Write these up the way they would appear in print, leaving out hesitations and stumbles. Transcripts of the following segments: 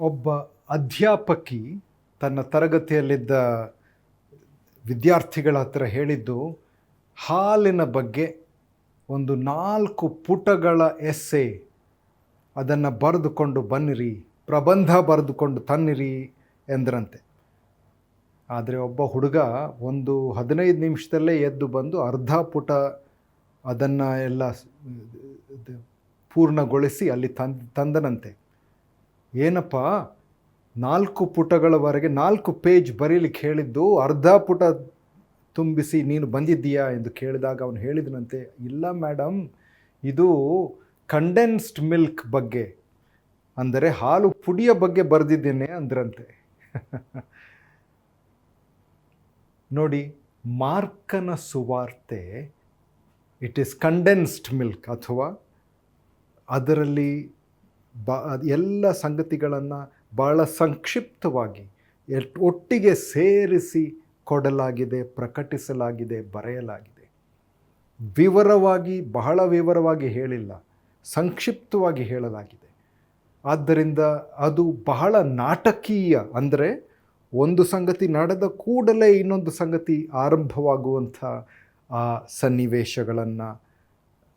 ಒಬ್ಬ ಅಧ್ಯಾಪಕಿ ತನ್ನ ತರಗತಿಯಲ್ಲಿದ್ದ ವಿದ್ಯಾರ್ಥಿಗಳ ಹತ್ರ ಹೇಳಿದ್ದು, ಹಾಲಿನ ಬಗ್ಗೆ ಒಂದು 4 ಪುಟಗಳ ಎಸ್ಸೆ ಅದನ್ನು ಬರೆದುಕೊಂಡು ಬನ್ನಿರಿ, ಪ್ರಬಂಧ ಬರೆದುಕೊಂಡು ತನ್ನಿರಿ ಎಂದ್ರಂತೆ. ಆದರೆ ಒಬ್ಬ ಹುಡುಗ ಒಂದು 15 ನಿಮಿಷದಲ್ಲೇ ಎದ್ದು ಬಂದು ಅರ್ಧ ಪುಟ ಅದನ್ನು ಎಲ್ಲ ಪೂರ್ಣಗೊಳಿಸಿ ಅಲ್ಲಿ ತಂದನಂತೆ. ಏನಪ್ಪ, 4 ಪುಟಗಳವರೆಗೆ 4 ಪೇಜ್ ಬರೀಲಿಕ್ಕೆ ಹೇಳಿದ್ದು, ಅರ್ಧ ಪುಟ ತುಂಬಿಸಿ ನೀನು ಬಂದಿದ್ದೀಯಾ ಎಂದು ಕೇಳಿದಾಗ ಅವನು ಹೇಳಿದನಂತೆ, ಇಲ್ಲ ಮೇಡಮ್, ಇದು ಕಂಡೆನ್ಸ್ಡ್ ಮಿಲ್ಕ್ ಬಗ್ಗೆ, ಅಂದರೆ ಹಾಲು ಪುಡಿಯ ಬಗ್ಗೆ ಬರೆದಿದ್ದೇನೆ ಅಂದ್ರಂತೆ. ನೋಡಿ, ಮಾರ್ಕನ ಸುವಾರ್ತೆ ಇಟ್ ಈಸ್ ಕಂಡೆನ್ಸ್ಡ್ ಮಿಲ್ಕ್, ಅಥವಾ ಅದರಲ್ಲಿ ಎಲ್ಲ ಸಂಗತಿಗಳನ್ನು ಬಹಳ ಸಂಕ್ಷಿಪ್ತವಾಗಿ ಒಟ್ಟಿಗೆ ಸೇರಿಸಿ ಕೊಡಲಾಗಿದೆ, ಪ್ರಕಟಿಸಲಾಗಿದೆ, ಬರೆಯಲಾಗಿದೆ. ವಿವರವಾಗಿ, ಬಹಳ ವಿವರವಾಗಿ ಹೇಳಿಲ್ಲ, ಸಂಕ್ಷಿಪ್ತವಾಗಿ ಹೇಳಲಾಗಿದೆ. ಆದ್ದರಿಂದ ಅದು ಬಹಳ ನಾಟಕೀಯ, ಅಂದರೆ ಒಂದು ಸಂಗತಿ ನಡೆದ ಕೂಡಲೇ ಇನ್ನೊಂದು ಸಂಗತಿ ಆರಂಭವಾಗುವಂಥ ಆ ಸನ್ನಿವೇಶಗಳನ್ನು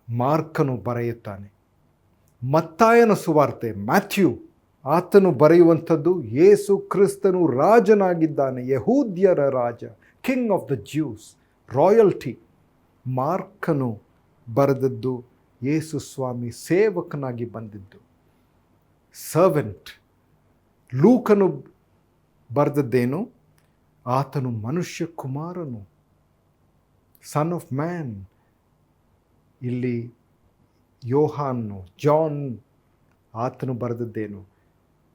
ಮಾರ್ಕನು ಬರೆಯುತ್ತಾನೆ. ಮತ್ತಾಯನ ಸುವಾರ್ತೆ, ಮ್ಯಾಥ್ಯೂ, ಆತನು ಬರೆಯುವಂಥದ್ದು ಯೇಸು ಕ್ರಿಸ್ತನು ರಾಜನಾಗಿದ್ದಾನೆ, ಯಹೂದ್ಯರ ರಾಜ, king of the Jews, royalty. ಮಾರ್ಕನು ಬರೆದದ್ದು ಯೇಸು ಸ್ವಾಮಿ ಸೇವಕನಾಗಿ ಬಂದಿದ್ದು, ಸರ್ವೆಂಟ್. ಲೂಕನು ಬರೆದದ್ದೇನು? ಆತನು ಮನುಷ್ಯ ಕುಮಾರನು, ಸನ್ ಆಫ್ ಮ್ಯಾನ್. ಇಲ್ಲಿ ಯೋಹಾನು, ಜಾನ್, ಆತನು ಬರೆದದ್ದೇನು?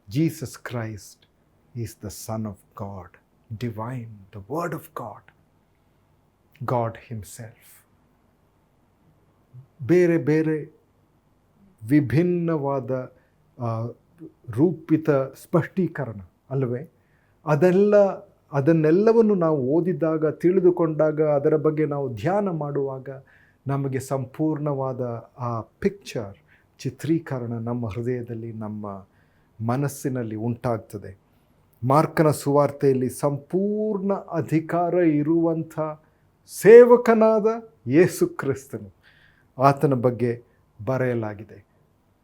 Jesus Christ is the son of God, divine, the word of God, God himself. ಬೇರೆ ಬೇರೆ ವಿಭಿನ್ನವಾದ ರೂಪಿತ ಸ್ಪಷ್ಟೀಕರಣ ಅಲ್ಲವೇ? ಅದನ್ನೆಲ್ಲವನ್ನು ನಾವು ಓದಿದಾಗ, ತಿಳಿದುಕೊಂಡಾಗ, ಅದರ ಬಗ್ಗೆ ನಾವು ಧ್ಯಾನ ಮಾಡುವಾಗ ನಮಗೆ ಸಂಪೂರ್ಣವಾದ ಆ ಪಿಕ್ಚರ್, ಚಿತ್ರೀಕರಣ ನಮ್ಮ ಹೃದಯದಲ್ಲಿ, ನಮ್ಮ ಮನಸ್ಸಿನಲ್ಲಿ ಉಂಟಾಗ್ತದೆ. ಮಾರ್ಕನ ಸುವಾರ್ತೆಯಲ್ಲಿ ಸಂಪೂರ್ಣ ಅಧಿಕಾರ ಇರುವಂಥ ಸೇವಕನಾದ ಯೇಸು ಕ್ರಿಸ್ತನು, ಆತನ ಬಗ್ಗೆ ಬರೆಯಲಾಗಿದೆ.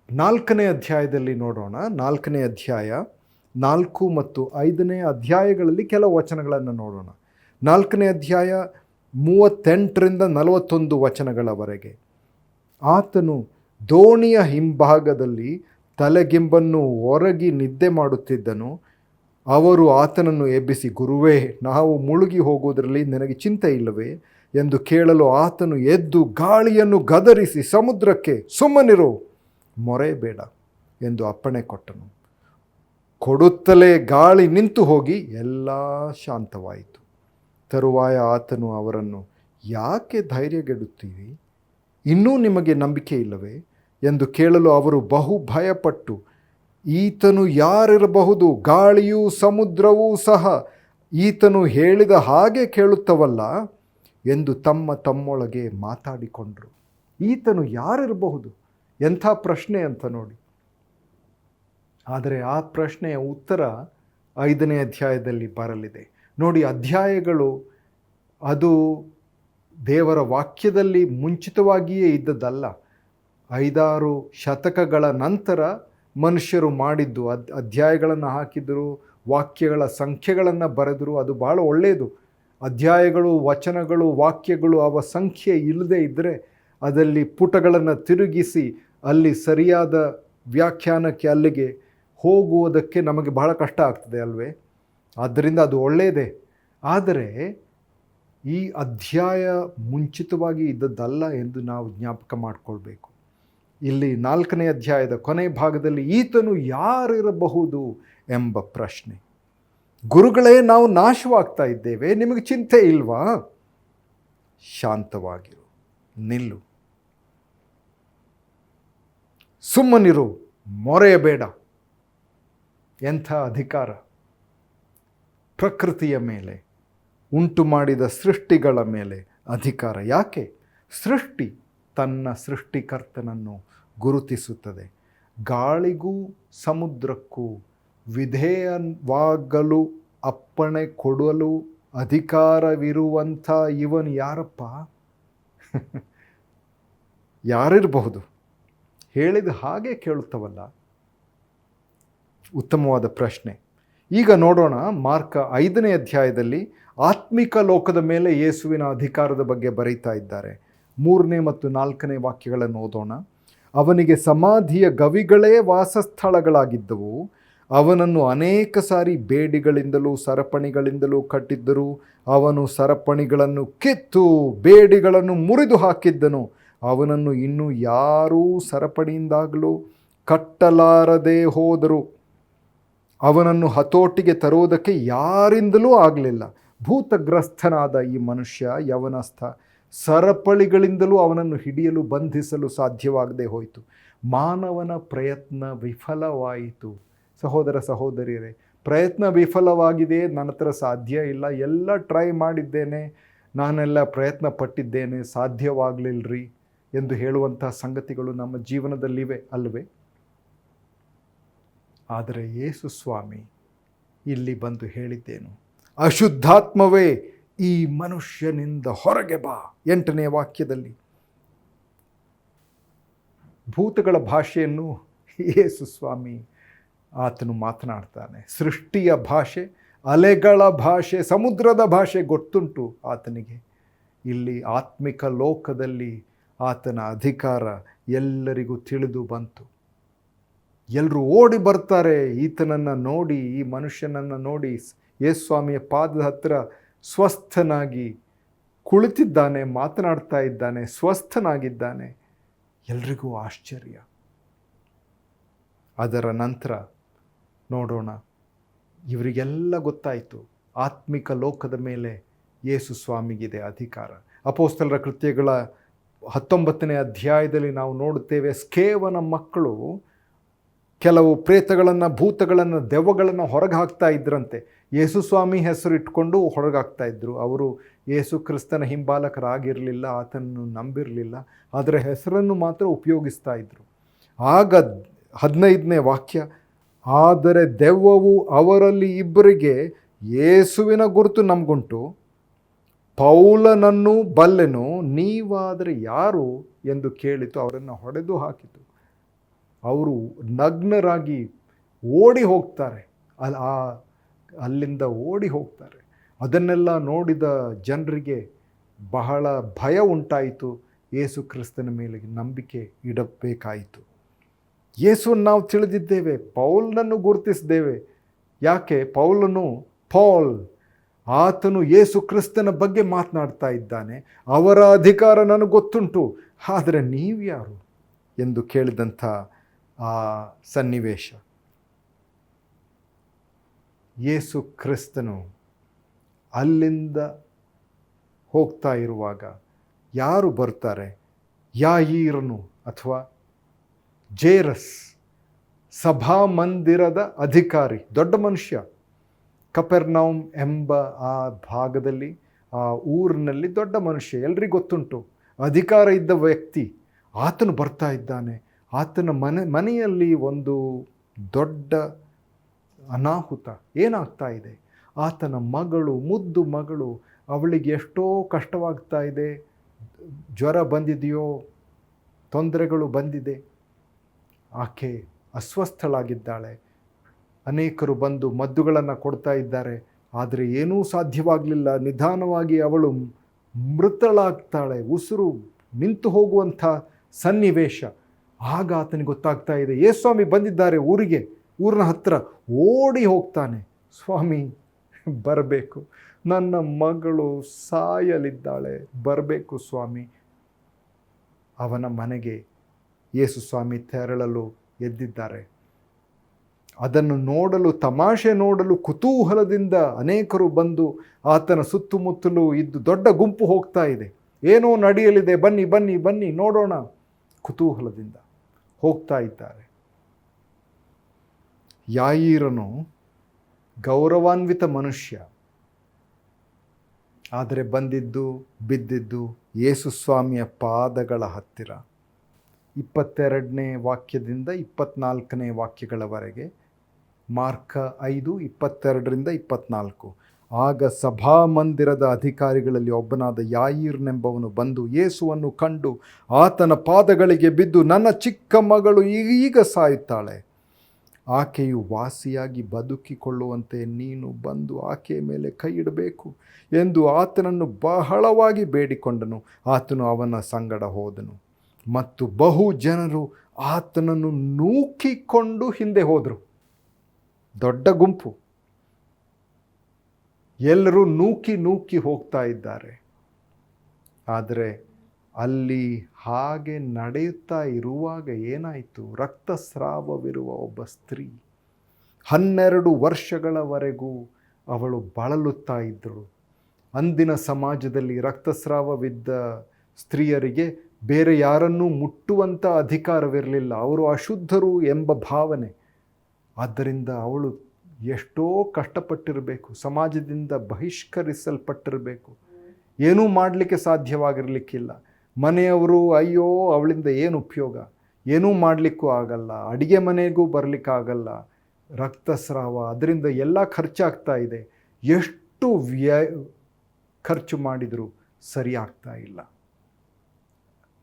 4ನೇ ಅಧ್ಯಾಯದಲ್ಲಿ ನೋಡೋಣ. 4ನೇ ಅಧ್ಯಾಯ 4 ಮತ್ತು 5ನೇ ಅಧ್ಯಾಯಗಳಲ್ಲಿ ಕೆಲವು ವಚನಗಳನ್ನು ನೋಡೋಣ. 4ನೇ ಅಧ್ಯಾಯ 38ರಿಂದ 41 ವಚನಗಳವರೆಗೆ. ಆತನು ದೋಣಿಯ ಹಿಂಭಾಗದಲ್ಲಿ ತಲೆಗಿಂಬನ್ನು ಒರಗಿ ನಿದ್ದೆ ಮಾಡುತ್ತಿದ್ದನು. ಅವರು ಆತನನ್ನು ಎಬ್ಬಿಸಿ, ಗುರುವೇ, ನಾವು ಮುಳುಗಿ ಹೋಗುವುದರಲ್ಲಿ ನಿನಗೆ ಚಿಂತೆ ಇಲ್ಲವೇ ಎಂದು ಕೇಳಲು ಆತನು ಎದ್ದು ಗಾಳಿಯನ್ನು ಗದರಿಸಿ ಸಮುದ್ರಕ್ಕೆ, ಸುಮ್ಮನಿರು, ಮೊರೆಬೇಡ ಎಂದು ಅಪ್ಪಣೆ ಕೊಟ್ಟನು. ಕೊಡುತ್ತಲೇ ಗಾಳಿ ನಿಂತು ಹೋಗಿ ಎಲ್ಲ ಶಾಂತವಾಯಿತು. ತರುವಾಯ ಆತನು ಅವರನ್ನು, ಯಾಕೆ ಧೈರ್ಯಗೆಡುತ್ತೀರಿ? ಇನ್ನೂ ನಿಮಗೆ ನಂಬಿಕೆ ಇಲ್ಲವೇ ಎಂದು ಕೇಳಲು ಅವರು ಬಹು ಭಯಪಟ್ಟು, ಈತನು ಯಾರಿರಬಹುದು? ಗಾಳಿಯೂ ಸಮುದ್ರವೂ ಸಹ ಈತನು ಹೇಳಿದ ಹಾಗೆ ಕೇಳುತ್ತವಲ್ಲ ಎಂದು ತಮ್ಮೊಳಗೆ ಮಾತಾಡಿಕೊಂಡರು. ಈತನು ಯಾರಿರಬಹುದು? ಎಂಥ ಪ್ರಶ್ನೆ ಅಂತ ನೋಡಿ. ಆದರೆ ಆ ಪ್ರಶ್ನೆಯ ಉತ್ತರ 5ನೇ ಅಧ್ಯಾಯದಲ್ಲಿ ಬರಲಿದೆ. ನೋಡಿ, ಅಧ್ಯಾಯಗಳು ಅದು ದೇವರ ವಾಕ್ಯದಲ್ಲಿ ಮುಂಚಿತವಾಗಿಯೇ ಇದ್ದದ್ದಲ್ಲ. 5-6 ಶತಕಗಳ ನಂತರ ಮನುಷ್ಯರು ಮಾಡಿದ್ದು, ಅಧ್ಯಾಯಗಳನ್ನು ಹಾಕಿದರು, ವಾಕ್ಯಗಳ ಸಂಖ್ಯೆಗಳನ್ನು ಬರೆದರು. ಅದು ಬಹಳ ಒಳ್ಳೆಯದು. ಅಧ್ಯಾಯಗಳು, ವಚನಗಳು, ವಾಕ್ಯಗಳು ಅವ ಸಂಖ್ಯೆ ಇಲ್ಲದೇ ಇದ್ದರೆ ಅದರಲ್ಲಿ ಪುಟಗಳನ್ನು ತಿರುಗಿಸಿ ಅಲ್ಲಿ ಸರಿಯಾದ ವ್ಯಾಖ್ಯಾನಕ್ಕೆ ಅಲ್ಲಿಗೆ ಹೋಗುವುದಕ್ಕೆ ನಮಗೆ ಬಹಳ ಕಷ್ಟ ಆಗ್ತದೆ ಅಲ್ವೇ? ಆದ್ದರಿಂದ ಅದು ಒಳ್ಳೆಯದೇ. ಆದರೆ ಈ ಅಧ್ಯಾಯ ಮುಂಚಿತವಾಗಿ ಇದ್ದದ್ದಲ್ಲ ಎಂದು ನಾವು ಜ್ಞಾಪಕ ಮಾಡಿಕೊಳ್ಬೇಕು. ಇಲ್ಲಿ 4ನೇ ಅಧ್ಯಾಯದ ಕೊನೆ ಭಾಗದಲ್ಲಿ ಈತನು ಯಾರಿರಬಹುದು ಎಂಬ ಪ್ರಶ್ನೆ. ಗುರುಗಳೇ, ನಾವು ನಾಶವಾಗ್ತಾ ಇದ್ದೇವೆ, ನಿಮಗೆ ಚಿಂತೆ ಇಲ್ವಾ? ಶಾಂತವಾಗಿರು, ನಿಲ್ಲು, ಸುಮ್ಮನಿರು, ಮೊರೆಯಬೇಡ. ಎಂಥ ಅಧಿಕಾರ! ಪ್ರಕೃತಿಯ ಮೇಲೆ, ಉಂಟು ಮಾಡಿದ ಸೃಷ್ಟಿಗಳ ಮೇಲೆ ಅಧಿಕಾರ. ಯಾಕೆ? ಸೃಷ್ಟಿ ತನ್ನ ಸೃಷ್ಟಿಕರ್ತನನ್ನು ಗುರುತಿಸುತ್ತದೆ. ಗಾಳಿಗೂ ಸಮುದ್ರಕ್ಕೂ ವಿಧೇಯವಾಗಲು ಅಪ್ಪಣೆ ಕೊಡಲು ಅಧಿಕಾರವಿರುವಂಥ ಇವನು ಯಾರಪ್ಪ? ಯಾರಿರಬಹುದು? ಹೇಳಿದ ಹಾಗೆ ಕೇಳುತ್ತವಲ್ಲ. ಉತ್ತಮವಾದ ಪ್ರಶ್ನೆ. ಈಗ ನೋಡೋಣ, ಮಾರ್ಕ 5ನೇ ಅಧ್ಯಾಯದಲ್ಲಿ ಆತ್ಮಿಕ ಲೋಕದ ಮೇಲೆ ಯೇಸುವಿನ ಅಧಿಕಾರದ ಬಗ್ಗೆ ಬರೀತಾ ಇದ್ದಾರೆ. 3ನೇ ಮತ್ತು 4ನೇ ವಾಕ್ಯಗಳನ್ನು ಓದೋಣ. ಅವನಿಗೆ ಸಮಾಧಿಯ ಗವಿಗಳೇ ವಾಸಸ್ಥಳಗಳಾಗಿದ್ದವು. ಅವನನ್ನು ಅನೇಕ ಸಾರಿ ಬೇಡಿಗಳಿಂದಲೂ ಸರಪಣಿಗಳಿಂದಲೂ ಕಟ್ಟಿದ್ದರು. ಅವನು ಸರಪಣಿಗಳನ್ನು ಕಿತ್ತು ಬೇಡಿಗಳನ್ನು ಮುರಿದು ಹಾಕಿದ್ದನು. ಅವನನ್ನು ಇನ್ನೂ ಯಾರೂ ಸರಪಣಿಯಿಂದಾಗಲೂ ಕಟ್ಟಲಾರದೆ ಹೋದರು. ಅವನನ್ನು ಹತೋಟಿಗೆ ತರುವುದಕ್ಕೆ ಯಾರಿಂದಲೂ ಆಗಲಿಲ್ಲ. ಭೂತಗ್ರಸ್ತನಾದ ಈ ಮನುಷ್ಯ ಯವನಸ್ಥ. ಸರಪಳಿಗಳಿಂದಲೂ ಅವನನ್ನು ಹಿಡಿಯಲು ಬಂಧಿಸಲು ಸಾಧ್ಯವಾಗದೆ ಹೋಯಿತು. ಮಾನವನ ಪ್ರಯತ್ನ ವಿಫಲವಾಯಿತು. ಸಹೋದರ ಸಹೋದರಿಯರೇ, ಪ್ರಯತ್ನ ವಿಫಲವಾಗಿದೆ. ನನ್ನ ಹತ್ರ ಸಾಧ್ಯ ಇಲ್ಲ, ಎಲ್ಲ ಟ್ರೈ ಮಾಡಿದ್ದೇನೆ, ನಾನೆಲ್ಲ ಪ್ರಯತ್ನ ಪಟ್ಟಿದ್ದೇನೆ, ಸಾಧ್ಯವಾಗಲಿಲ್ಲರಿ ಎಂದು ಹೇಳುವಂಥ ಸಂಗತಿಗಳು ನಮ್ಮ ಜೀವನದಲ್ಲಿವೆ ಅಲ್ವೇ? ಆದರೆ ಯೇಸು ಸ್ವಾಮಿ ಇಲ್ಲಿ ಬಂದು ಹೇಳಿದ್ದೇನು? ಅಶುದ್ಧಾತ್ಮವೇ ಈ ಮನುಷ್ಯನಿಂದ ಹೊರಗೆ ಬಾ. 8ನೇ ವಾಕ್ಯದಲ್ಲಿ ಭೂತಗಳ ಭಾಷೆಯನ್ನು ಯೇಸು ಸ್ವಾಮಿ ಆತನು ಮಾತನಾಡ್ತಾನೆ. ಸೃಷ್ಟಿಯ ಭಾಷೆ, ಅಲೆಗಳ ಭಾಷೆ, ಸಮುದ್ರದ ಭಾಷೆ ಗೊತ್ತುಂಟು ಆತನಿಗೆ. ಇಲ್ಲಿ ಆತ್ಮಿಕ ಲೋಕದಲ್ಲಿ ಆತನ ಅಧಿಕಾರ ಎಲ್ಲರಿಗೂ ತಿಳಿದು ಬಂತು. ಎಲ್ಲರೂ ಓಡಿ ಬರ್ತಾರೆ ಈತನನ್ನು ನೋಡಿ, ಈ ಮನುಷ್ಯನನ್ನು ನೋಡಿ. ಯೇಸು ಸ್ವಾಮಿಯ ಪಾದದ ಹತ್ತಿರ ಸ್ವಸ್ಥನಾಗಿ ಕುಳಿತಿದ್ದಾನೆ, ಮಾತನಾಡ್ತಾ ಇದ್ದಾನೆ, ಸ್ವಸ್ಥನಾಗಿದ್ದಾನೆ. ಎಲ್ರಿಗೂ ಆಶ್ಚರ್ಯ. ಅದರ ನಂತರ ನೋಡೋಣ, ಇವರಿಗೆಲ್ಲ ಗೊತ್ತಾಯಿತು ಆತ್ಮಿಕ ಲೋಕದ ಮೇಲೆ ಯೇಸು ಸ್ವಾಮಿಗಿದೆ ಅಧಿಕಾರ. ಅಪೊಸ್ತಲರ ಕೃತ್ಯಗಳ 19ನೇ ಅಧ್ಯಾಯದಲ್ಲಿ ನಾವು ನೋಡುತ್ತೇವೆ, ಸ್ಕೇವನ ಮಕ್ಕಳು ಕೆಲವು ಪ್ರೇತಗಳನ್ನು, ಭೂತಗಳನ್ನು, ದೆವ್ವಗಳನ್ನು ಹೊರಗೆ ಹಾಕ್ತಾ ಇದ್ರಂತೆ. ಯೇಸು ಸ್ವಾಮಿ ಹೆಸರು ಇಟ್ಕೊಂಡು ಹೊರಗೆ ಹಾಕ್ತಾ ಇದ್ದರು. ಅವರು ಯೇಸು ಕ್ರಿಸ್ತನ ಹಿಂಬಾಲಕರಾಗಿರಲಿಲ್ಲ, ಆತನನ್ನು ನಂಬಿರಲಿಲ್ಲ, ಅದರ ಹೆಸರನ್ನು ಮಾತ್ರ ಉಪಯೋಗಿಸ್ತಾ ಇದ್ದರು. ಆಗ 15ನೇ ವಾಕ್ಯ, ಆದರೆ ದೆವ್ವವು ಅವರಲ್ಲಿ ಇಬ್ಬರಿಗೆ, ಯೇಸುವಿನ ಗುರುತು ನಮಗುಂಟು, ಪೌಲನನ್ನು ಬಲ್ಲೆನು, ನೀವಾದರೆ ಯಾರು ಎಂದು ಕೇಳಿತು. ಅವರನ್ನು ಹೊಡೆದು ಹಾಕಿತು. ಅವರು ನಗ್ನರಾಗಿ ಓಡಿ ಹೋಗ್ತಾರೆ. ಅಲ್ಲಿಂದ ಓಡಿ ಹೋಗ್ತಾರೆ. ಅದನ್ನೆಲ್ಲ ನೋಡಿದ ಜನರಿಗೆ ಬಹಳ ಭಯ ಉಂಟಾಯಿತು. ಯೇಸು ಕ್ರಿಸ್ತನ ಮೇಲೆ ನಂಬಿಕೆ ಇಡಬೇಕಾಯಿತು. ಯೇಸುವನ್ನು ನಾವು ತಿಳಿದಿದ್ದೇವೆ, ಪೌಲನನ್ನು ಗುರುತಿಸಿದ್ದೇವೆ. ಯಾಕೆ? ಪೌಲ್ ಆತನು ಯೇಸು ಕ್ರಿಸ್ತನ ಬಗ್ಗೆ ಮಾತನಾಡ್ತಾ ಇದ್ದಾನೆ. ಅವರ ಅಧಿಕಾರ ನನಗೆ ಗೊತ್ತುಂಟು, ಆದರೆ ನೀವು ಯಾರು ಎಂದು ಕೇಳಿದಂಥ ಆ ಸನ್ನಿವೇಶ. ಯೇಸು ಕ್ರಿಸ್ತನು ಅಲ್ಲಿಂದ ಹೋಗ್ತಾ ಇರುವಾಗ ಯಾರು ಬರ್ತಾರೆ? ಯಾಯೀರನು ಅಥವಾ ಜೇರಸ್, ಸಭಾಮಂದಿರದ ಅಧಿಕಾರಿ, ದೊಡ್ಡ ಮನುಷ್ಯ. ಕಪೆರ್ನೌಮ್ ಎಂಬ ಆ ಭಾಗದಲ್ಲಿ, ಆ ಊರಿನಲ್ಲಿ ದೊಡ್ಡ ಮನುಷ್ಯ, ಎಲ್ರಿಗೂ ಗೊತ್ತುಂಟು, ಅಧಿಕಾರ ಇದ್ದ ವ್ಯಕ್ತಿ. ಆತನು ಬರ್ತಾ ಇದ್ದಾನೆ. ಆತನ ಮನೆಯಲ್ಲಿ ಒಂದು ದೊಡ್ಡ ಅನಾಹುತ ಏನಾಗ್ತಾ ಇದೆ. ಆತನ ಮಗಳು, ಮುದ್ದು ಮಗಳು, ಅವಳಿಗೆ ಎಷ್ಟೋ ಕಷ್ಟವಾಗ್ತಾ ಇದೆ. ಜ್ವರ ಬಂದಿದೆಯೋ, ತೊಂದರೆಗಳು ಬಂದಿದೆ. ಆಕೆ ಅಸ್ವಸ್ಥಳಾಗಿದ್ದಾಳೆ. ಅನೇಕರು ಬಂದು ಮದ್ದುಗಳನ್ನು ಕೊಡ್ತಾ ಇದ್ದಾರೆ, ಆದರೆ ಏನೂ ಸಾಧ್ಯವಾಗಲಿಲ್ಲ. ನಿಧಾನವಾಗಿ ಅವಳು ಮೃತಳಾಗ್ತಾಳೆ. ಉಸಿರು ನಿಂತು ಹೋಗುವಂಥ ಸನ್ನಿವೇಶ. ಆಗ ಆತನಿಗೆ ಗೊತ್ತಾಗ್ತಾ ಇದೆ, ಯೇಸು ಸ್ವಾಮಿ ಬಂದಿದ್ದಾರೆ ಊರಿನ ಹತ್ತಿರ. ಓಡಿ ಹೋಗ್ತಾನೆ, ಸ್ವಾಮಿ ಬರಬೇಕು, ನನ್ನ ಮಗಳು ಸಾಯಲಿದ್ದಾಳೆ, ಬರಬೇಕು ಸ್ವಾಮಿ. ಅವನ ಮನೆಗೆ ಯೇಸು ಸ್ವಾಮಿ ತೆರಳಲು ಎದ್ದಿದ್ದಾರೆ. ಅದನ್ನು ನೋಡಲು, ತಮಾಷೆ ನೋಡಲು ಕುತೂಹಲದಿಂದ ಅನೇಕರು ಬಂದು ಆತನ ಸುತ್ತಮುತ್ತಲೂ ಇದ್ದು ದೊಡ್ಡ ಗುಂಪು ಹೋಗ್ತಾ ಇದೆ. ಏನೋ ನಡೆಯಲಿದೆ, ಬನ್ನಿ ಬನ್ನಿ ಬನ್ನಿ ನೋಡೋಣ, ಕುತೂಹಲದಿಂದ ಹೋಗ್ತಾ ಇದ್ದಾರೆ. ಯಾಯೀರನು ಗೌರವಾನ್ವಿತ ಮನುಷ್ಯ, ಆದರೆ ಬಿದ್ದಿದ್ದು ಯೇಸು ಸ್ವಾಮಿಯ ಪಾದಗಳ ಹತ್ತಿರ. 22ನೇ ವಾಕ್ಯದಿಂದ 24ನೇ ವಾಕ್ಯಗಳವರೆಗೆ ಮಾರ್ಕ 5:22-24. ಆಗ ಸಭಾಮಂದಿರದ ಅಧಿಕಾರಿಗಳಲ್ಲಿ ಒಬ್ಬನಾದ ಯಾಯೀರನೆಂಬವನು ಬಂದು ಯೇಸುವನ್ನು ಕಂಡು ಆತನ ಪಾದಗಳಿಗೆ ಬಿದ್ದು, ನನ್ನ ಚಿಕ್ಕ ಮಗಳು ಈಗ ಸಾಯುತ್ತಾಳೆ, ಆಕೆಯು ವಾಸಿಯಾಗಿ ಬದುಕಿಕೊಳ್ಳುವಂತೆ ನೀನು ಬಂದು ಆಕೆಯ ಮೇಲೆ ಕೈ ಇಡಬೇಕು ಎಂದು ಆತನನ್ನು ಬಹಳವಾಗಿ ಬೇಡಿಕೊಂಡನು. ಆತನು ಅವನ ಸಂಗಡ ಹೋದನು ಮತ್ತು ಬಹು ಜನರು ಆತನನ್ನು ನೂಕಿಕೊಂಡು ಹಿಂದೆ ಹೋದರು. ದೊಡ್ಡ ಗುಂಪು, ಎಲ್ಲರೂ ನೂಕಿ ಹೋಗ್ತಾ ಇದ್ದಾರೆ. ಆದರೆ ಅಲ್ಲಿ ಹಾಗೆ ನಡೆಯುತ್ತಾ ಇರುವಾಗ ಏನಾಯಿತು? ರಕ್ತಸ್ರಾವವಿರುವ ಒಬ್ಬ ಸ್ತ್ರೀ, 12 ವರ್ಷಗಳವರೆಗೂ ಅವಳು ಬಳಲುತ್ತಾ ಇದ್ದಳು. ಅಂದಿನ ಸಮಾಜದಲ್ಲಿ ರಕ್ತಸ್ರಾವವಿದ್ದ ಸ್ತ್ರೀಯರಿಗೆ ಬೇರೆ ಯಾರನ್ನೂ ಮುಟ್ಟುವಂಥ ಅಧಿಕಾರವಿರಲಿಲ್ಲ. ಅವರು ಅಶುದ್ಧರು ಎಂಬ ಭಾವನೆ. ಆದ್ದರಿಂದ ಅವಳು ಎಷ್ಟೋ ಕಷ್ಟಪಟ್ಟಿರಬೇಕು, ಸಮಾಜದಿಂದ ಬಹಿಷ್ಕರಿಸಲ್ಪಟ್ಟಿರಬೇಕು, ಏನೂ ಮಾಡಲಿಕ್ಕೆ ಸಾಧ್ಯವಾಗಿರಲಿಕ್ಕಿಲ್ಲ. ಮನೆಯವರು ಅಯ್ಯೋ ಅವಳಿಂದ ಏನು ಉಪಯೋಗ, ಏನೂ ಮಾಡಲಿಕ್ಕೂ ಆಗಲ್ಲ, ಅಡಿಗೆ ಮನೆಗೂ ಬರಲಿಕ್ಕಾಗಲ್ಲ, ರಕ್ತಸ್ರಾವ, ಅದರಿಂದ ಎಲ್ಲ ಖರ್ಚಾಗ್ತಾ ಇದೆ, ಎಷ್ಟು ಖರ್ಚು ಮಾಡಿದರೂ ಸರಿಯಾಗ್ತಾ ಇಲ್ಲ.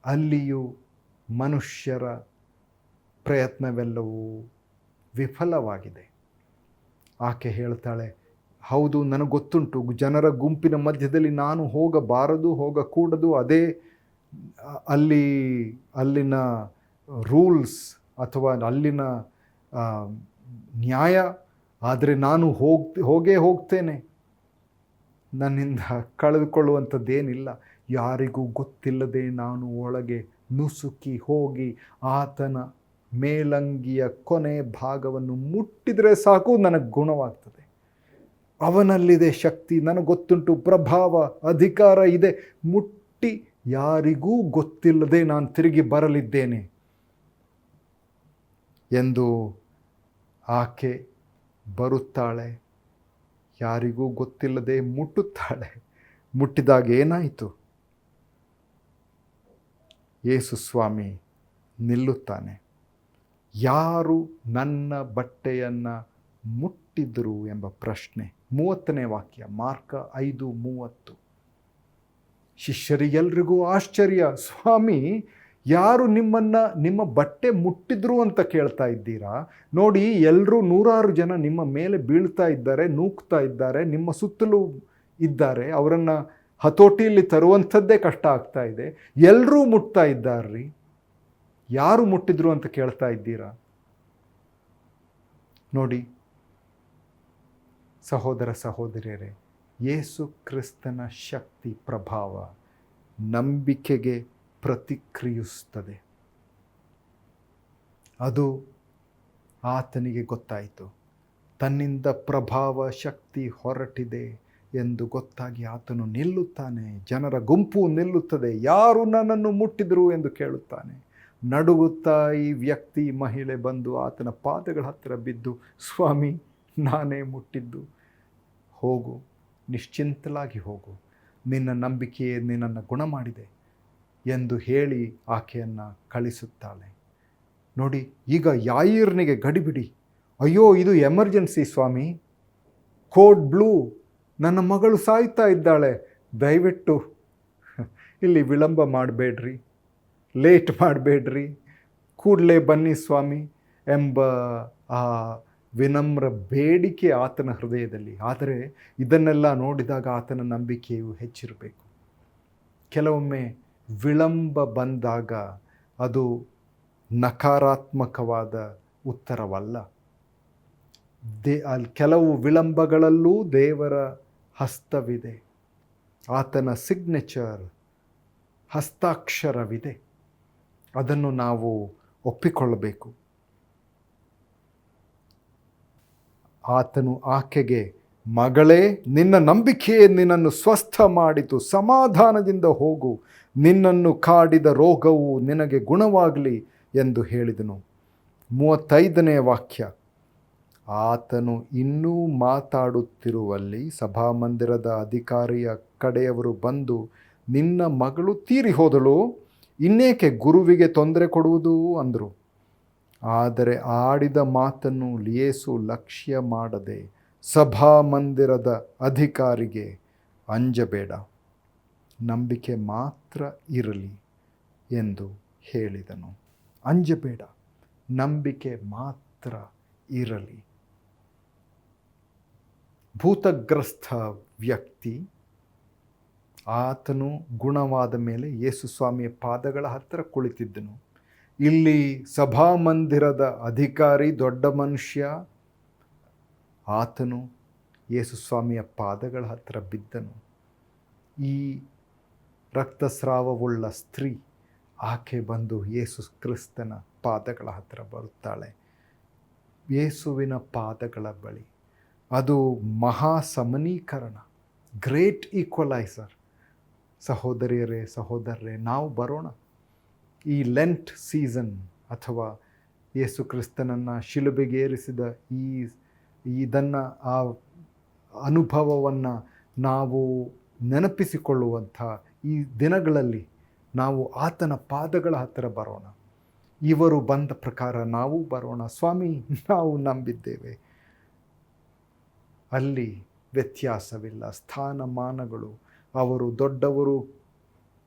ಅಲ್ಲಿಯೂ ಮನುಷ್ಯರ ಪ್ರಯತ್ನವೆಲ್ಲವೂ ವಿಫಲವಾಗಿದೆ. ಆಕೆ ಹೇಳ್ತಾಳೆ, ಹೌದು, ನನಗೆ ಗೊತ್ತುಂಟು, ಜನರ ಗುಂಪಿನ ಮಧ್ಯದಲ್ಲಿ ನಾನು ಹೋಗಬಾರದು, ಹೋಗಕೂಡದು, ಅದೇ ಅಲ್ಲಿನ ರೂಲ್ಸ್ ಅಥವಾ ಅಲ್ಲಿನ ನ್ಯಾಯ. ಆದರೆ ನಾನು ಹೋಗ್ತೇನೆ, ನನ್ನಿಂದ ಕಳೆದುಕೊಳ್ಳುವಂಥದ್ದೇನಿಲ್ಲ. ಯಾರಿಗೂ ಗೊತ್ತಿಲ್ಲದೆ ನಾನು ಒಳಗೆ ನುಸುಕಿ ಹೋಗಿ ಆತನ ಮೇಲಂಗಿಯ ಕೊನೆ ಭಾಗವನ್ನು ಮುಟ್ಟಿದರೆ ಸಾಕು, ನನಗೆ ಗುಣವಾಗ್ತದೆ. ಅವನಲ್ಲಿದೆ ಶಕ್ತಿ, ನನಗೆ ಗೊತ್ತುಂಟು, ಪ್ರಭಾವ, ಅಧಿಕಾರ ಇದೆ. ಮುಟ್ಟಿ ಯಾರಿಗೂ ಗೊತ್ತಿಲ್ಲದೆ ನಾನು ತಿರುಗಿ ಬರಲಿದ್ದೇನೆ ಎಂದು ಆಕೆ ಬರುತ್ತಾಳೆ. ಯಾರಿಗೂ ಗೊತ್ತಿಲ್ಲದೆ ಮುಟ್ಟುತ್ತಾಳೆ. ಮುಟ್ಟಿದಾಗ ಏನಾಯಿತು? ಯೇಸು ಸ್ವಾಮಿ ನಿಲ್ಲುತ್ತಾನೆ. ಯಾರು ನನ್ನ ಬಟ್ಟೆಯನ್ನು ಮುಟ್ಟಿದ್ರು ಎಂಬ ಪ್ರಶ್ನೆ. 30ನೇ ವಾಕ್ಯ, ಮಾರ್ಕ 5:30. ಶಿಷ್ಯರಿಗೆಲ್ರಿಗೂ ಆಶ್ಚರ್ಯ. ಸ್ವಾಮಿ, ಯಾರು ನಿಮ್ಮ ಬಟ್ಟೆ ಮುಟ್ಟಿದ್ರು ಅಂತ ಕೇಳ್ತಾ ಇದ್ದೀರಾ? ನೋಡಿ, ಎಲ್ಲರೂ 100 ಜನ ನಿಮ್ಮ ಮೇಲೆ ಬೀಳ್ತಾ ಇದ್ದಾರೆ, ನೂಕ್ತಾ ಇದ್ದಾರೆ, ನಿಮ್ಮ ಸುತ್ತಲೂ ಇದ್ದಾರೆ, ಅವರನ್ನು ಹತೋಟಿಯಲ್ಲಿ ತರುವಂಥದ್ದೇ ಕಷ್ಟ ಆಗ್ತಾ ಇದೆ, ಎಲ್ಲರೂ ಮುಟ್ತಾ ಇದ್ದಾರ್ರಿ, ಯಾರು ಮುಟ್ಟಿದ್ರು ಅಂತ ಕೇಳ್ತಾ ಇದ್ದೀರಾ? ನೋಡಿ ಸಹೋದರ ಸಹೋದರಿಯರೇ, ಯೇಸು ಕ್ರಿಸ್ತನ ಶಕ್ತಿ, ಪ್ರಭಾವ ನಂಬಿಕೆಗೆ ಪ್ರತಿಕ್ರಿಯಿಸುತ್ತದೆ. ಅದು ಆತನಿಗೆ ಗೊತ್ತಾಯಿತು. ತನ್ನಿಂದ ಪ್ರಭಾವ ಶಕ್ತಿ ಹೊರಟಿದೆ ಎಂದು ಗೊತ್ತಾಗಿ ಆತನು ನಿಲ್ಲುತ್ತಾನೆ. ಜನರ ಗುಂಪು ನಿಲ್ಲುತ್ತದೆ. ಯಾರು ನನ್ನನ್ನು ಮುಟ್ಟಿದ್ರು ಎಂದು ಕೇಳುತ್ತಾನೆ. ನಡುಗುತ್ತಾ ಈ ವ್ಯಕ್ತಿ, ಮಹಿಳೆ ಬಂದು ಆತನ ಪಾದಗಳ ಹತ್ತಿರ ಬಿದ್ದು, ಸ್ವಾಮಿ, ನಾನೇ ಮುಟ್ಟಿದ್ದು, ಹೋಗು, ನಿಶ್ಚಿಂತಲಾಗಿ ಹೋಗು, ನಿನ್ನ ನಂಬಿಕೆಯೇ ನಿನ್ನನ್ನು ಗುಣ ಮಾಡಿದೆ ಎಂದು ಹೇಳಿ ಆಕೆಯನ್ನು ಕಳಿಸುತ್ತಾಳೆ. ನೋಡಿ, ಈಗ ಯಾಯೀರನಿಗೆ ಗಡಿಬಿಡಿ. ಅಯ್ಯೋ, ಇದು ಎಮರ್ಜೆನ್ಸಿ ಸ್ವಾಮಿ, ಕೋಡ್ ಬ್ಲೂ, ನನ್ನ ಮಗಳು ಸಾಯ್ತಾ ಇದ್ದಾಳೆ, ದಯವಿಟ್ಟು ಇಲ್ಲಿ ವಿಳಂಬ ಮಾಡಬೇಡ್ರಿ, ಲೇಟ್ ಮಾಡಬೇಡ್ರಿ, ಕೂಡಲೇ ಬನ್ನಿ ಸ್ವಾಮಿ ಎಂಬ ಆ ವಿನಮ್ರ ಬೇಡಿಕೆ ಆತನ ಹೃದಯದಲ್ಲಿ. ಆದರೆ ಇದನ್ನೆಲ್ಲ ನೋಡಿದಾಗ ಆತನ ನಂಬಿಕೆಯು ಹೆಚ್ಚಿರಬೇಕು. ಕೆಲವೊಮ್ಮೆ ವಿಳಂಬ ಬಂದಾಗ ಅದು ನಕಾರಾತ್ಮಕವಾದ ಉತ್ತರವಲ್ಲ. ಕೆಲವು ವಿಳಂಬಗಳಲ್ಲೂ ದೇವರ ಹಸ್ತವಿದೆ, ಆತನ ಸಿಗ್ನೇಚರ್, ಹಸ್ತಾಕ್ಷರವಿದೆ. ಅದನ್ನು ನಾವು ಒಪ್ಪಿಕೊಳ್ಳಬೇಕು. ಆತನು ಆಕೆಗೆ, ಮಗಳೇ, ನಿನ್ನ ನಂಬಿಕೆಯೇ ನಿನ್ನನ್ನು ಸ್ವಸ್ಥ ಮಾಡಿತು, ಸಮಾಧಾನದಿಂದ ಹೋಗು, ನಿನ್ನನ್ನು ಕಾಡಿದ ರೋಗವು ನಿನಗೆ ಗುಣವಾಗಲಿ ಎಂದು ಹೇಳಿದನು. 35ನೇ ವಾಕ್ಯ. ಆತನು ಇನ್ನೂ ಮಾತಾಡುತ್ತಿರುವಲ್ಲಿ ಸಭಾಮಂದಿರದ ಅಧಿಕಾರಿಯ ಕಡೆಯವರು ಬಂದು, ನಿನ್ನ ಮಗಳು ತೀರಿ ಹೋದಳು, ಇನ್ನೇಕೆ ಗುರುವಿಗೆ ತೊಂದರೆ ಕೊಡುವುದು ಅಂದರು. ಆದರೆ ಆಡಿದ ಮಾತನ್ನು ಯೇಸು ಲಕ್ಷ್ಯ ಮಾಡದೆ ಸಭಾಮಂದಿರದ ಅಧಿಕಾರಿಗೆ ಅಂಜಬೇಡ, ನಂಬಿಕೆ ಮಾತ್ರ ಇರಲಿ ಎಂದು ಹೇಳಿದನು. ಅಂಜಬೇಡ, ನಂಬಿಕೆ ಮಾತ್ರ ಇರಲಿ. ಭೂತಗ್ರಸ್ತ ವ್ಯಕ್ತಿ, ಆತನು ಗುಣವಾದ ಮೇಲೆ ಯೇಸು ಸ್ವಾಮಿಯ ಪಾದಗಳ ಹತ್ತಿರ ಕುಳಿತಿದ್ದನು. ಇಲ್ಲಿ ಸಭಾಮಂದಿರದ ಅಧಿಕಾರಿ, ದೊಡ್ಡ ಮನುಷ್ಯ, ಆತನು ಯೇಸು ಸ್ವಾಮಿಯ ಪಾದಗಳ ಹತ್ತಿರ ಬಿದ್ದನು. ಈ ರಕ್ತಸ್ರಾವವುಳ್ಳ ಸ್ತ್ರೀ, ಆಕೆ ಬಂದು ಯೇಸು ಕ್ರಿಸ್ತನ ಪಾದಗಳ ಹತ್ತಿರ ಬರುತ್ತಾಳೆ. ಯೇಸುವಿನ ಪಾದಗಳ ಬಳಿ. ಅದು ಮಹಾಸಮನೀಕರಣ, ಗ್ರೇಟ್ ಈಕ್ವಲೈಸರ್. ಸಹೋದರಿಯರೇ, ಸಹೋದರರೇ, ನಾವು ಬರೋಣ. ಈ ಲೆಂಟ್ ಸೀಸನ್ ಅಥವಾ ಯೇಸು ಕ್ರಿಸ್ತನನ್ನು ಶಿಲುಬೆಗೇರಿಸಿದ ಇದನ್ನು, ಆ ಅನುಭವವನ್ನು ನಾವು ನೆನಪಿಸಿಕೊಳ್ಳುವಂಥ ಈ ದಿನಗಳಲ್ಲಿ ನಾವು ಆತನ ಪಾದಗಳ ಹತ್ತಿರ ಬರೋಣ. ಇವರು ಬಂದ ಪ್ರಕಾರ ನಾವು ಬರೋಣ. ಸ್ವಾಮಿ, ನಾವು ನಂಬಿದ್ದೇವೆ. ಅಲ್ಲಿ ವ್ಯತ್ಯಾಸವಿಲ್ಲ. ಸ್ಥಾನಮಾನಗಳು, ಅವರು ದೊಡ್ಡವರು,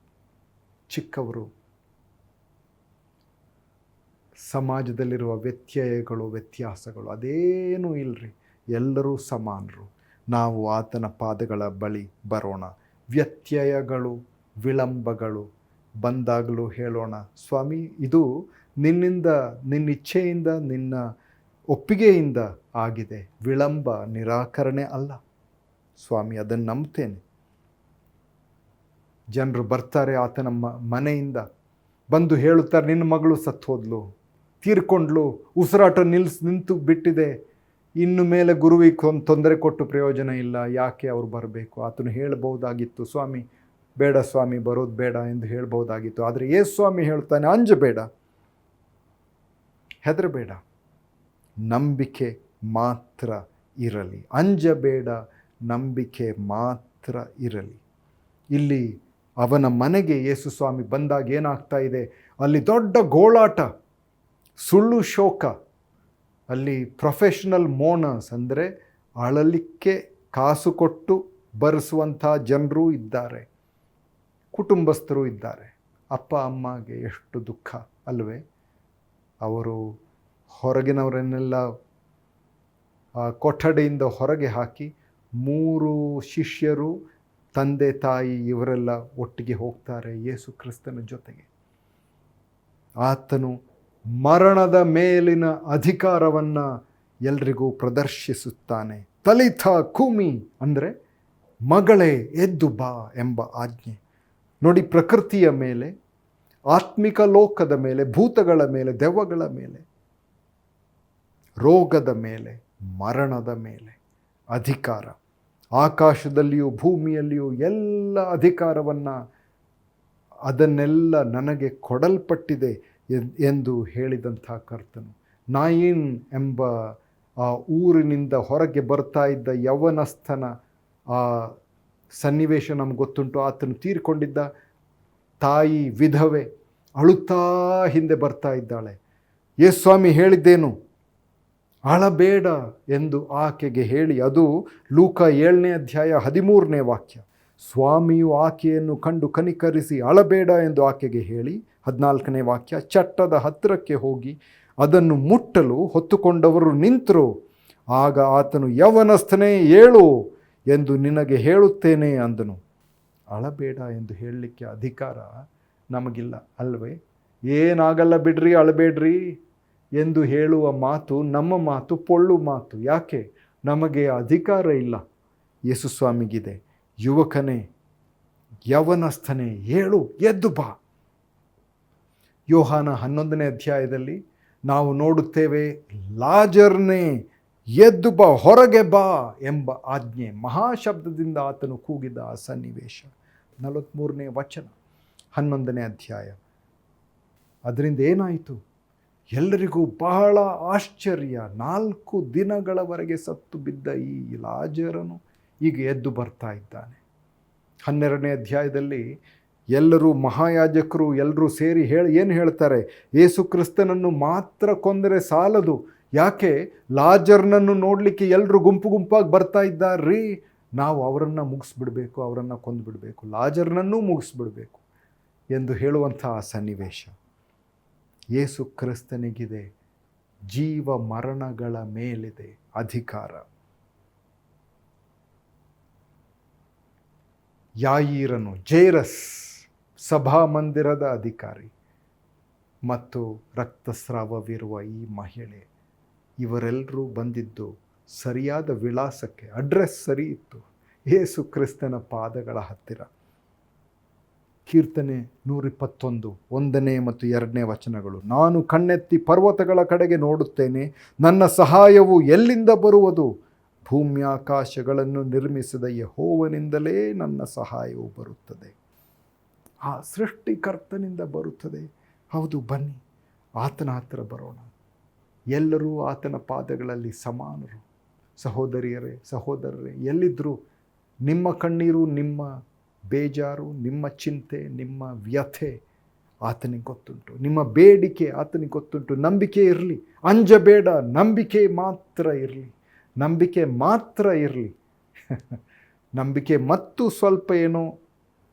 ಚಿಕ್ಕವರು, ಸಮಾಜದಲ್ಲಿರುವ ವ್ಯತ್ಯಯಗಳು, ವ್ಯತ್ಯಾಸಗಳು ಅದೇನೂ ಇಲ್ಲರಿ. ಎಲ್ಲರೂ ಸಮಾನರು. ನಾವು ಆತನ ಪಾದಗಳ ಬಳಿ ಬರೋಣ. ವ್ಯತ್ಯಯಗಳು, ವಿಳಂಬಗಳು ಬಂದಾಗಲೂ ಹೇಳೋಣ, ಸ್ವಾಮಿ, ಇದು ನಿನ್ನಿಂದ, ನಿನ್ನ ಇಚ್ಛೆಯಿಂದ, ನಿನ್ನ ಒಪ್ಪಿಗೆಯಿಂದ ಆಗಿದೆ. ವಿಳಂಬ ನಿರಾಕರಣೆ ಅಲ್ಲ ಸ್ವಾಮಿ, ಅದನ್ನು ನಂಬ್ತೇನೆ. ಜನರು ಬರ್ತಾರೆ ಆತನ ಮನೆಯಿಂದ, ಬಂದು ಹೇಳುತ್ತಾರೆ, ನಿನ್ನ ಮಗಳು ಸತ್ತು ಹೋದ್ಲು, ತೀರ್ಕೊಂಡ್ಲು, ಉಸಿರಾಟ ನಿಂತು ಬಿಟ್ಟಿದೆ, ಇನ್ನು ಮೇಲೆ ಗುರುವಿಗೆ ತೊಂದರೆ ಕೊಟ್ಟು ಪ್ರಯೋಜನ ಇಲ್ಲ, ಯಾಕೆ ಅವ್ರು ಬರಬೇಕು? ಆತನು ಹೇಳ್ಬೋದಾಗಿತ್ತು, ಸ್ವಾಮಿ ಬೇಡ ಸ್ವಾಮಿ, ಬರೋದು ಬೇಡ ಎಂದು ಹೇಳ್ಬೋದಾಗಿತ್ತು. ಆದರೆ ಯೇಸು ಸ್ವಾಮಿ ಹೇಳ್ತಾನೆ, ಅಂಜಬೇಡ, ಹೆದರಬೇಡ, ನಂಬಿಕೆ ಮಾತ್ರ ಇರಲಿ. ಅಂಜಬೇಡ, ನಂಬಿಕೆ ಮಾತ್ರ ಇರಲಿ. ಇಲ್ಲಿ ಅವನ ಮನೆಗೆ ಯೇಸು ಸ್ವಾಮಿ ಬಂದಾಗ ಏನಾಗ್ತಾ ಇದೆ? ಅಲ್ಲಿ ದೊಡ್ಡ ಗೋಳಾಟ, ಸುಳ್ಳು ಶೋಕ. ಅಲ್ಲಿ ಪ್ರೊಫೆಷನಲ್ ಮೋನರ್ಸ್, ಅಂದರೆ ಅಳಲಿಕ್ಕೆ ಕಾಸು ಕೊಟ್ಟು ಬರೆಸುವಂಥ ಜನರೂ ಇದ್ದಾರೆ, ಕುಟುಂಬಸ್ಥರು ಇದ್ದಾರೆ. ಅಪ್ಪ ಅಮ್ಮಗೆ ಎಷ್ಟು ದುಃಖ ಅಲ್ವೇ? ಅವರು ಹೊರಗಿನವರನ್ನೆಲ್ಲ ಕೊಠಡಿಯಿಂದ ಹೊರಗೆ ಹಾಕಿ 3 ಶಿಷ್ಯರು, ತಂದೆ ತಾಯಿ ಇವರೆಲ್ಲ ಒಟ್ಟಿಗೆ ಹೋಗ್ತಾರೆ ಯೇಸು ಕ್ರಿಸ್ತನ ಜೊತೆಗೆ. ಆತನು ಮರಣದ ಮೇಲಿನ ಅಧಿಕಾರವನ್ನು ಎಲ್ರಿಗೂ ಪ್ರದರ್ಶಿಸುತ್ತಾನೆ. ತಲಿಥ ಕೂಮಿ ಅಂದರೆ ಮಗಳೇ ಎದ್ದು ಬಾ ಎಂಬ ಆಜ್ಞೆ. ನೋಡಿ, ಪ್ರಕೃತಿಯ ಮೇಲೆ, ಆತ್ಮಿಕ ಲೋಕದ ಮೇಲೆ, ಭೂತಗಳ ಮೇಲೆ, ದೆವ್ವಗಳ ಮೇಲೆ, ರೋಗದ ಮೇಲೆ, ಮರಣದ ಮೇಲೆ ಅಧಿಕಾರ. ಆಕಾಶದಲ್ಲಿಯೂ ಭೂಮಿಯಲ್ಲಿಯೂ ಎಲ್ಲ ಅಧಿಕಾರವನ್ನು, ಅದನ್ನೆಲ್ಲ ನನಗೆ ಕೊಡಲ್ಪಟ್ಟಿದೆ ಎಂದು ಹೇಳಿದಂಥ ಕರ್ತನು. ನಾಯಿನ್ ಎಂಬ ಆ ಊರಿನಿಂದ ಹೊರಗೆ ಬರ್ತಾ ಇದ್ದ ಯೌವನಸ್ಥನ ಆ ಸನ್ನಿವೇಶ ನಮ್ಗೆ ಗೊತ್ತುಂಟು. ಆತನು ತೀರಿಕೊಂಡಿದ್ದ, ತಾಯಿ ವಿಧವೆ ಅಳುತ್ತಾ ಹಿಂದೆ ಬರ್ತಾ ಇದ್ದಾಳೆ. ಯೇಸು ಸ್ವಾಮಿ ಹೇಳಿದ್ದೇನು? ಅಳಬೇಡ ಎಂದು ಆಕೆಗೆ ಹೇಳಿ, ಅದು ಲೂಕ 7ನೇ ಅಧ್ಯಾಯ 13ನೇ ವಾಕ್ಯ. ಸ್ವಾಮಿಯು ಆಕೆಯನ್ನು ಕಂಡು ಕನಿಕರಿಸಿ ಅಳಬೇಡ ಎಂದು ಆಕೆಗೆ ಹೇಳಿ, 14ನೇ ವಾಕ್ಯ, ಚಟ್ಟದ ಹತ್ತಿರಕ್ಕೆ ಹೋಗಿ ಅದನ್ನು ಮುಟ್ಟಲು ಹೊತ್ತುಕೊಂಡವರು ನಿಂತರು. ಆಗ ಆತನು, ಯೌವನಸ್ಥನೇ ಏಳು ಎಂದು ನಿನಗೆ ಹೇಳುತ್ತೇನೆ ಅಂದನು. ಅಳಬೇಡ ಎಂದು ಹೇಳಲಿಕ್ಕೆ ಅಧಿಕಾರ ನಮಗಿಲ್ಲ ಅಲ್ವೇ? ಏನಾಗಲ್ಲ ಬಿಡ್ರಿ, ಅಳಬೇಡ್ರಿ ಎಂದು ಹೇಳುವ ಮಾತು ನಮ್ಮ ಮಾತು, ಪೊಳ್ಳು ಮಾತು. ಯಾಕೆ? ನಮಗೆ ಅಧಿಕಾರ ಇಲ್ಲ, ಯೇಸು ಸ್ವಾಮಿಗಿದೆ. ಯುವಕನೇ, ಯೌವನಸ್ಥನೇ, ಏಳು, ಎದ್ದು ಬಾ. ಯೋಹಾನ 11ನೇ ಅಧ್ಯಾಯದಲ್ಲಿ ನಾವು ನೋಡುತ್ತೇವೆ, ಲಾಜರ್ನೇ ಎದ್ದು ಬಾ, ಹೊರಗೆ ಬಾ ಎಂಬ ಆಜ್ಞೆ, ಮಹಾಶಬ್ದದಿಂದ ಆತನು ಕೂಗಿದ ಆ ಸನ್ನಿವೇಶ. 43ನೇ ವಚನ 11ನೇ ಅಧ್ಯಾಯ. ಅದರಿಂದ ಏನಾಯಿತು? ಎಲ್ಲರಿಗೂ ಬಹಳ ಆಶ್ಚರ್ಯ. 4 ದಿನಗಳವರೆಗೆ ಸತ್ತು ಬಿದ್ದ ಈ ಲಾಜರನು ಈಗ ಎದ್ದು ಬರ್ತಾ ಇದ್ದಾನೆ. 12ನೇ ಅಧ್ಯಾಯದಲ್ಲಿ ಎಲ್ಲರೂ ಮಹಾಯಾಜಕರು ಎಲ್ಲರೂ ಸೇರಿ ಏನು ಹೇಳ್ತಾರೆ? ಯೇಸು ಕ್ರಿಸ್ತನನ್ನು ಮಾತ್ರ ಕೊಂದರೆ ಸಾಲದು. ಯಾಕೆ? ಲಾಜರ್ನನ್ನು ನೋಡಲಿಕ್ಕೆ ಎಲ್ಲರೂ ಗುಂಪು ಗುಂಪಾಗಿ ಬರ್ತಾ ಇದ್ದಾರ್ರೀ. ನಾವು ಅವರನ್ನು ಮುಗಿಸ್ಬಿಡ್ಬೇಕು, ಅವರನ್ನು ಕೊಂದುಬಿಡಬೇಕು, ಲಾಜರ್ನನ್ನೂ ಮುಗಿಸ್ಬಿಡ್ಬೇಕು ಎಂದು ಹೇಳುವಂತಹ ಸನ್ನಿವೇಶ. ಯೇಸು ಕ್ರಿಸ್ತನಿಗಿದೆ ಜೀವ ಮರಣಗಳ ಮೇಲಿದೆ ಅಧಿಕಾರ. ಯಾಯೀರನು, ಜೇರಸ್ ಸಭಾಮಂದಿರದ ಅಧಿಕಾರಿ ಮತ್ತು ರಕ್ತಸ್ರಾವವಿರುವ ಈ ಮಹಿಳೆ, ಇವರೆಲ್ಲರೂ ಬಂದಿದ್ದು ಸರಿಯಾದ ವಿಳಾಸಕ್ಕೆ. ಅಡ್ರೆಸ್ ಸರಿ ಇತ್ತು, ಯೇಸು ಕ್ರಿಸ್ತನ ಪಾದಗಳ ಹತ್ತಿರ. ಕೀರ್ತನೆ 121 1 ಮತ್ತು 2 ವಚನಗಳು. ನಾನು ಕಣ್ಣೆತ್ತಿ ಪರ್ವತಗಳ ಕಡೆಗೆ ನೋಡುತ್ತೇನೆ, ನನ್ನ ಸಹಾಯವು ಎಲ್ಲಿಂದ ಬರುವುದು? ಭೂಮ್ಯಾಕಾಶಗಳನ್ನು ನಿರ್ಮಿಸಿದ ಯೆಹೋವನಿಂದಲೇ ನನ್ನ ಸಹಾಯವು ಬರುತ್ತದೆ. ಆ ಸೃಷ್ಟಿಕರ್ತನಿಂದ ಬರುತ್ತದೆ. ಹೌದು, ಬನ್ನಿ ಆತನ ಹತ್ತಿರ ಬರೋಣ. ಎಲ್ಲರೂ ಆತನ ಪಾದಗಳಲ್ಲಿ ಸಮಾನರು. ಸಹೋದರಿಯರೇ, ಸಹೋದರರೇ, ಎಲ್ಲಿದ್ದರೂ ನಿಮ್ಮ ಕಣ್ಣೀರು, ನಿಮ್ಮ ಬೇಜಾರು, ನಿಮ್ಮ ಚಿಂತೆ, ನಿಮ್ಮ ವ್ಯಥೆ ಆತನಿಗೆ ಗೊತ್ತುಂಟು. ನಿಮ್ಮ ಬೇಡಿಕೆ ಆತನಿಗೆ ಗೊತ್ತುಂಟು. ನಂಬಿಕೆ ಇರಲಿ, ಅಂಜಬೇಡ, ನಂಬಿಕೆ ಮಾತ್ರ ಇರಲಿ, ನಂಬಿಕೆ ಮಾತ್ರ ಇರಲಿ. ನಂಬಿಕೆ ಮತ್ತು ಸ್ವಲ್ಪ ಏನೋ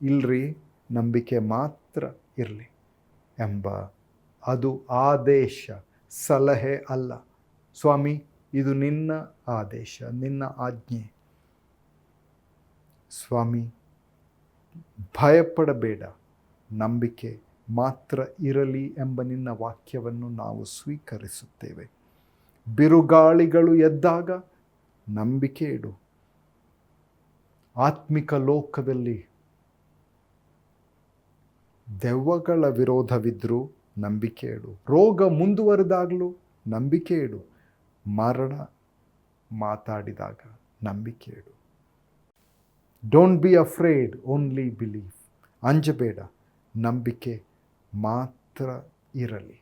ಇಲ್ಲರಿ, ನಂಬಿಕೆ ಮಾತ್ರ ಇರಲಿ ಎಂಬ ಅದು ಆದೇಶ, ಸಲಹೆ ಅಲ್ಲ. ಸ್ವಾಮಿ, ಇದು ನಿನ್ನ ಆದೇಶ, ನಿನ್ನ ಆಜ್ಞೆ. ಸ್ವಾಮಿ, ಭಯಪಡಬೇಡ, ನಂಬಿಕೆ ಮಾತ್ರ ಇರಲಿ ಎಂಬ ನಿನ್ನ ವಾಕ್ಯವನ್ನು ನಾವು ಸ್ವೀಕರಿಸುತ್ತೇವೆ. ಬಿರುಗಾಳಿಗಳು ಎದ್ದಾಗ ನಂಬಿಕೆ ಇಡು. ಆತ್ಮಿಕ ಲೋಕದಲ್ಲಿ ದೆವ್ವಗಳ ವಿರೋಧವಿದ್ದರೂ ನಂಬಿಕೆ ಇಡು. ರೋಗ ಮುಂದುವರೆದಾಗಲೂ ನಂಬಿಕೆ ಇಡು. ಮರಣ ಮಾತಾಡಿದಾಗ ನಂಬಿಕೆ ಇಡು. Don't be afraid, only believe. ಅಂಜಬೇಡ, ನಂಬಿಕೆ ಮಾತ್ರ ಇರಲಿ.